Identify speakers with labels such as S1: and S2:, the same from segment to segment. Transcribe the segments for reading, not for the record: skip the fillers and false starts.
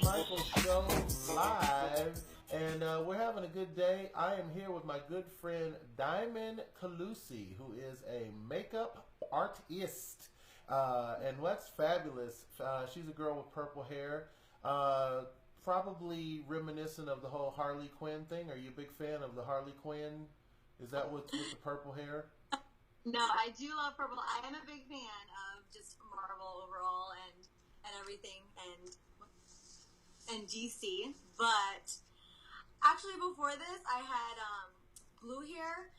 S1: Michael Show live, and we're having a good day. I am here with my good friend Diamond Kholusi, who is a makeup artist, and what's fabulous. She's a girl with purple hair, probably reminiscent of the whole Harley Quinn thing. Are you a big fan of the Harley Quinn? Is that with the purple hair?
S2: No, I do love purple. I am a big fan of just Marvel overall and everything and DC. But actually, before this, I had blue hair,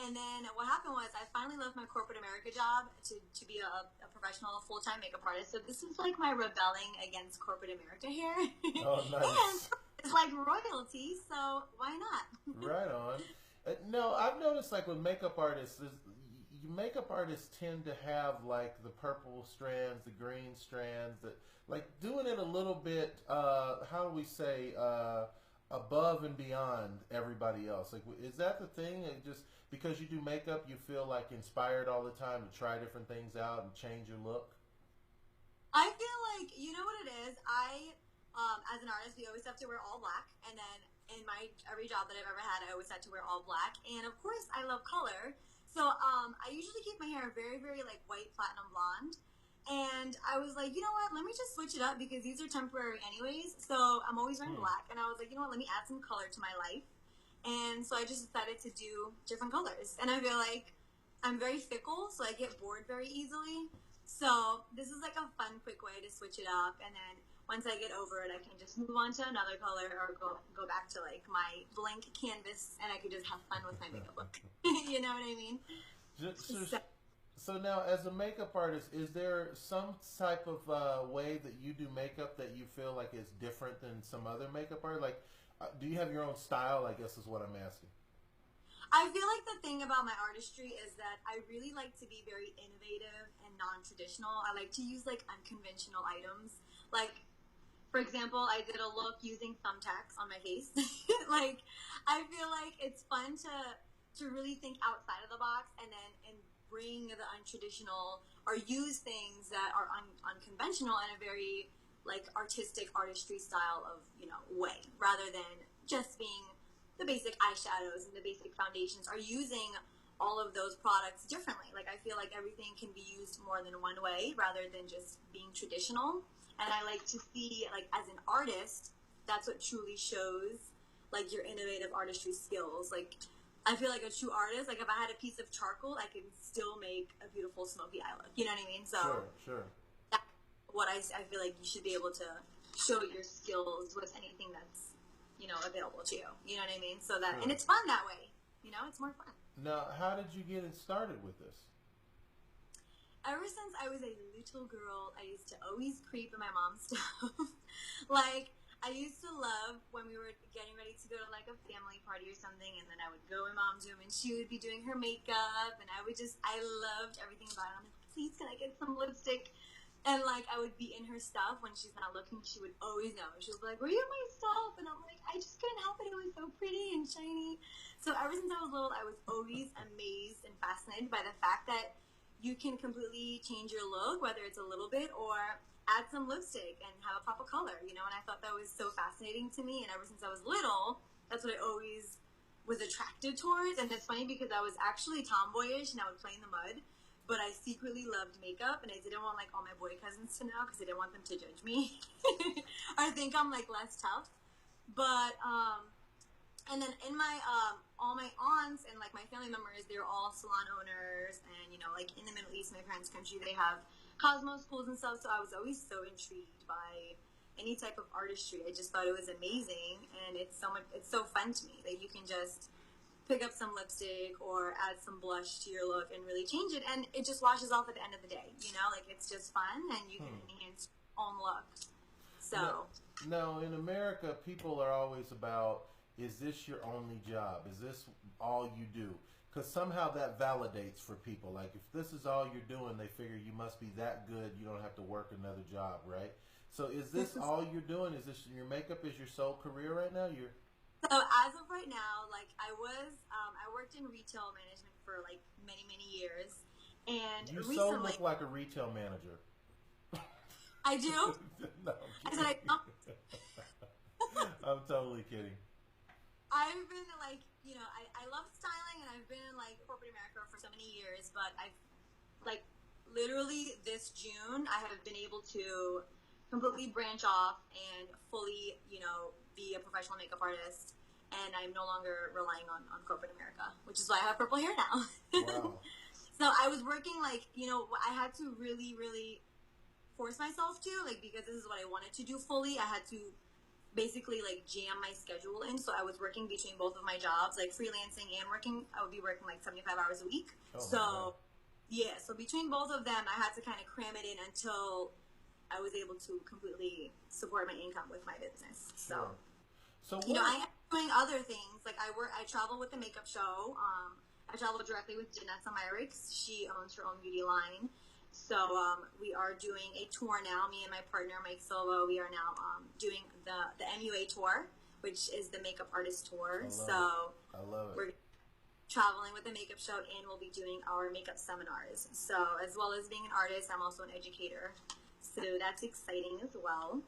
S2: and then what happened was I finally left my corporate America job to be a professional full time makeup artist. So this is like my rebelling against corporate America hair.
S1: Oh,
S2: And
S1: nice.
S2: it's like royalty, so why not?
S1: Right on. No, I've noticed like with makeup artists tend to have like the purple strands, the green strands, that like doing it a little bit. How do we say? Above and beyond everybody else. Like, is that the thing? Just because you do makeup, you feel like inspired all the time to try different things out and change your look.
S2: I feel like you know what it is. As an artist, we always have to wear all black, and then in my every job that I've ever had, I always had to wear all black. And of course, I love color, so I usually keep my hair very, very like white platinum blonde. And I was like, you know what? Let me just switch it up because these are temporary anyways. So I'm always wearing
S1: Hmm.
S2: black, and I was like, you know what? Let me add some color to my life. And so I just decided to do different colors. And I feel like I'm very fickle, so I get bored very easily. So this is like a fun, quick way to switch it up. And then once I get over it, I can just move on to another color or go back to like my blank canvas, and I could just have fun with my makeup look. You know what I mean?
S1: Just, so,
S2: So
S1: so now, as a makeup artist, is there some type of way that you do makeup that you feel like is different than some other makeup artist? Like, do you have your own style? I guess is what I'm asking.
S2: I feel like the thing about my artistry is that I really like to be very innovative and non-traditional. I like to use like unconventional items. Like, for example, I did a look using thumbtacks on my face. Like, I feel like it's fun to really think outside of the box and bring the untraditional or use things that are unconventional in a very like artistic artistry style of way rather than just being the basic eyeshadows and the basic foundations are using all of those products differently. Like I feel like everything can be used more than one way rather than just being traditional. And I like to see like as an artist, that's what truly shows like your innovative artistry skills. Like I feel like a true artist, like if I had a piece of charcoal, I can still make a beautiful smoky eye look. You know what I mean? So
S1: Sure, sure.
S2: that's what I feel like you should be able to show your skills with anything that's available to you. You know what I mean? So that and
S1: Sure.
S2: it's fun that way. It's more fun.
S1: Now, how did you get it started with this?
S2: Ever since I was a little girl, I used to always creep in my mom's stuff. Like, I used to love when we were getting ready to go to like a family party or something, and then I would go in mom's room and she would be doing her makeup, and I loved everything about it. I'm like, please, can I get some lipstick? And like, I would be in her stuff when she's not looking. She would always know. She was like, were you in my stuff? And I'm like, I just couldn't help it. It was so pretty and shiny. So ever since I was little, I was always amazed and fascinated by the fact that you can completely change your look, whether it's a little bit or add some lipstick and have a pop of color, and I thought that was so fascinating to me. And ever since I was little, that's what I always was attracted towards. And it's funny because I was actually tomboyish and I would play in the mud, but I secretly loved makeup, and I didn't want like all my boy cousins to know because I didn't want them to judge me or think I'm like less tough. But and then in my all my aunts and like my family members, they're all salon owners, and like in the Middle East, my parents' country, they have Cosmo schools and stuff. So I was always so intrigued by any type of artistry. I just thought it was amazing, and it's so fun to me that you can just pick up some lipstick or add some blush to your look and really change it, and it just washes off at the end of the day. Like it's just fun, and you can
S1: Hmm.
S2: enhance look. So
S1: no, in America, people are always about, is this your only job? Is this all you do? Because somehow that validates for people. Like, if this is all you're doing, they figure you must be that good. You don't have to work another job, right? So is this all you're doing? Is this your makeup is your sole career right now?
S2: So as of right now, like I worked in retail management for like many, many years, and
S1: You so
S2: recently
S1: look like a retail manager.
S2: I do.
S1: No,
S2: I said I don't.
S1: I'm totally kidding.
S2: I've been like, I love styling, and I've been in like corporate America for so many years, but I've like literally this June I have been able to completely branch off and fully, be a professional makeup artist, and I'm no longer relying on corporate America, which is why I have purple hair now.
S1: Wow.
S2: So I was working like, I had to really, really force myself to, like, because this is what I wanted to do fully. I had to basically like jam my schedule in. So I was working between both of my jobs, like freelancing and working. I would be working like 75 hours a week.
S1: Oh,
S2: so yeah, so between both of them, I had to kind of cram it in until I was able to completely support my income with my business.
S1: Sure. So
S2: I am doing other things. Like I travel with the makeup show. I travel directly with Janessa Myricks. She owns her own beauty line. So we are doing a tour now. Me and my partner, Mike Silva, we are now doing the MUA tour, which is the makeup artist tour.
S1: I love it.
S2: We're traveling with the makeup show, and we'll be doing our makeup seminars. So as well as being an artist, I'm also an educator. So that's exciting as well.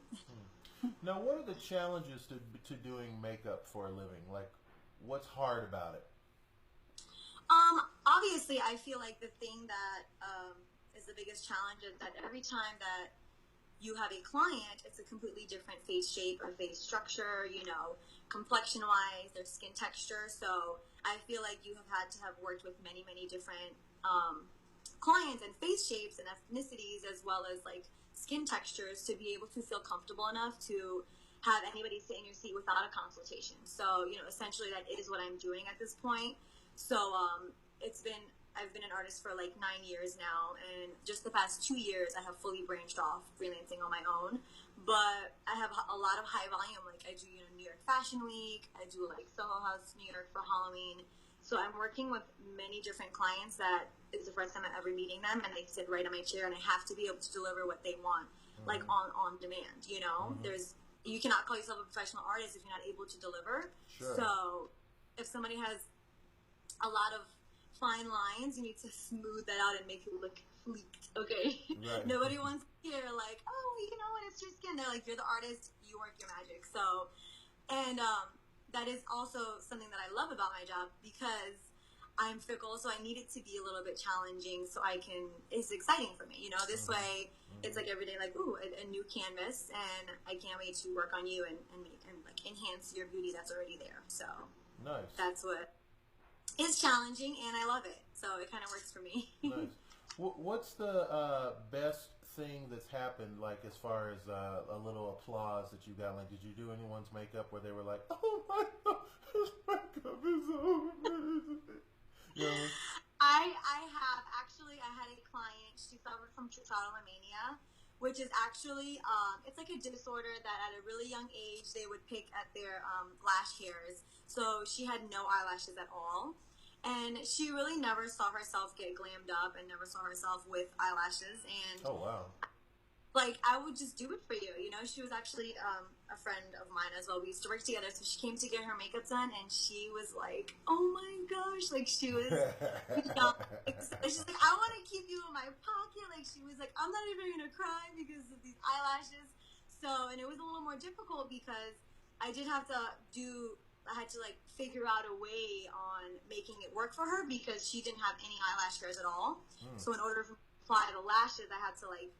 S1: Now, what are the challenges to doing makeup for a living? Like, what's hard about it?
S2: Obviously, I feel like the thing that is the biggest challenge is that every time that you have a client, it's a completely different face shape or face structure, complexion-wise, their skin texture. So I feel like you have had to have worked with many, many different clients and face shapes and ethnicities, as well as like skin textures, to be able to feel comfortable enough to have anybody sit in your seat without a consultation. So, essentially that is what I'm doing at this point. So I've been an artist for like 9 years now, and just the past 2 years I have fully branched off freelancing on my own. But I have a lot of high volume. Like I do, New York Fashion Week. I do like Soho House, New York for Halloween. So I'm working with many different clients that it's the first time I'm ever meeting them, and they sit right in my chair, and I have to be able to deliver what they want, like on demand. You cannot call yourself a professional artist if you're not able to deliver.
S1: Sure.
S2: So if somebody has a lot of fine lines, you need to smooth that out and make it look fleeked. Okay.
S1: Right.
S2: Nobody wants to hear like, oh, it's your skin. They're like, you're the artist, you work your magic. So, and that is also something that I love about my job, because I'm fickle, so I need it to be a little bit challenging so it's exciting for me. This way it's like every day, like, ooh, a new canvas, and I can't wait to work on you and like enhance your beauty that's already there. So
S1: nice.
S2: That's what is challenging, and I love it. So it kind of works for me.
S1: Nice. What's the best thing that's happened, like, as far as a little applause that you got? Like, did you do anyone's makeup where they were like, oh my God, his makeup is so amazing?
S2: I have actually. I had a client. She suffered from trichotillomania, which is actually it's like a disorder that at a really young age they would pick at their lash hairs. So she had no eyelashes at all, and she really never saw herself get glammed up and never saw herself with eyelashes. And
S1: oh wow.
S2: Like, I would just do it for you. She was actually a friend of mine as well. We used to work together. So she came to get her makeup done, and she was like, oh my gosh. Like, she was, she's like, I want to keep you in my pocket. Like, she was like, I'm not even going to cry because of these eyelashes. So, and it was a little more difficult because I had to like figure out a way on making it work for her, because she didn't have any eyelash hairs at all. So in order to apply the lashes, I had to like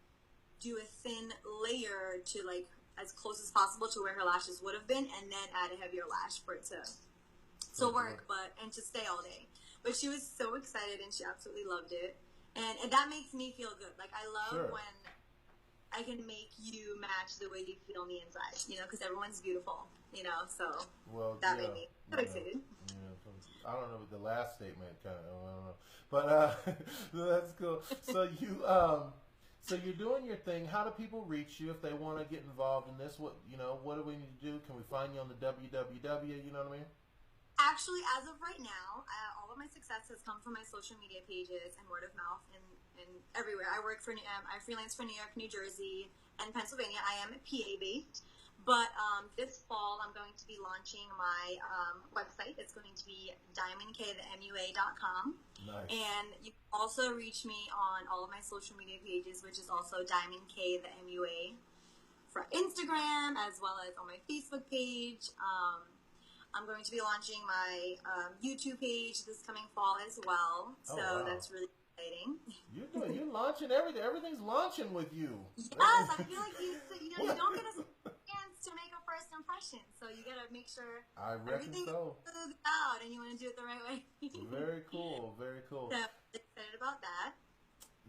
S2: do a thin layer to like as close as possible to where her lashes would have been, and then add a heavier lash for it to work, and to stay all day. But she was so excited, and she absolutely loved it, and that makes me feel good. Like, I love when I can make you match the way you feel on the inside, because everyone's beautiful, so that made me so excited.
S1: I don't know what the last statement kind of, I don't know, but that's cool. So So you're doing your thing. How do people reach you if they want to get involved in this? What what do we need to do? Can we find you on the www? You know what I mean?
S2: Actually, as of right now, all of my success has come from my social media pages and word of mouth and everywhere. I work for, I freelance for New York, New Jersey, and Pennsylvania. I am PA based. But this fall, I'm going to be launching my website. It's going to be diamondkthemua.com.
S1: Nice.
S2: And you can also reach me on all of my social media pages, which is also Diamond K the MUA for Instagram, as well as on my Facebook page. I'm going to be launching my YouTube page this coming fall as well. So
S1: wow.
S2: That's really exciting.
S1: You're launching everything. Everything's launching with you.
S2: Yes, I feel like you don't get a chance to make a first impression, so you gotta make sure everything's out, and you want to do it the right way.
S1: Very cool, very cool.
S2: So excited about that.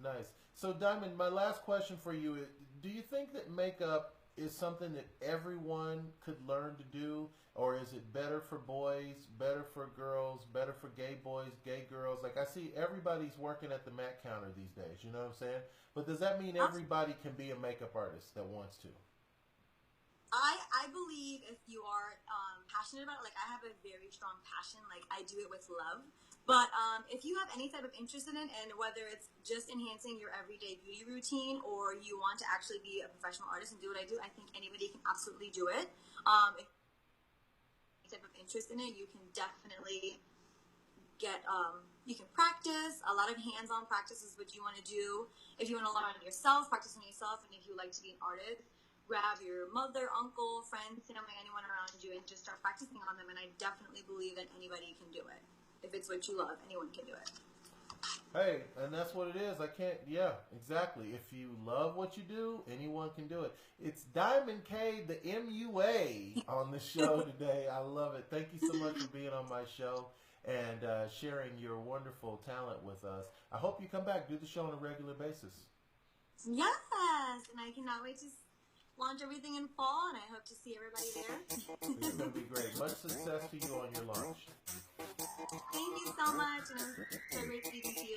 S1: Nice. So Diamond, my last question for you is: do you think that makeup is something that everyone could learn to do, or is it better for boys, better for girls, better for gay boys, gay girls? Like I see everybody's working at the Mac counter these days. You know what I'm saying? But does that mean everybody can be a makeup artist that wants to?
S2: I believe if you are passionate about it, like I have a very strong passion, like I do it with love. But if you have any type of interest in it, and whether it's just enhancing your everyday beauty routine, or you want to actually be a professional artist and do what I do, I think anybody can absolutely do it. If any type of interest in it, you can definitely get, you can practice. A lot of hands-on practice is what you want to do. If you want to learn on yourself, practice on yourself, and if you like to be an artist, grab your mother, uncle, friend, family, anyone around you, and just start practicing on them. And I definitely believe that anybody can do it. If it's what you love, anyone can do it.
S1: Hey, and that's what it is. Yeah, exactly. If you love what you do, anyone can do it. It's Diamond K, the MUA, on the show today. I love it. Thank you so much for being on my show and sharing your wonderful talent with us. I hope you come back, do the show on a regular basis.
S2: Yes, and I cannot wait to launch everything in fall, and I hope to see everybody there.
S1: It's going to be great. Much success to you on your launch.
S2: Thank you so much, and it was so great speaking to you.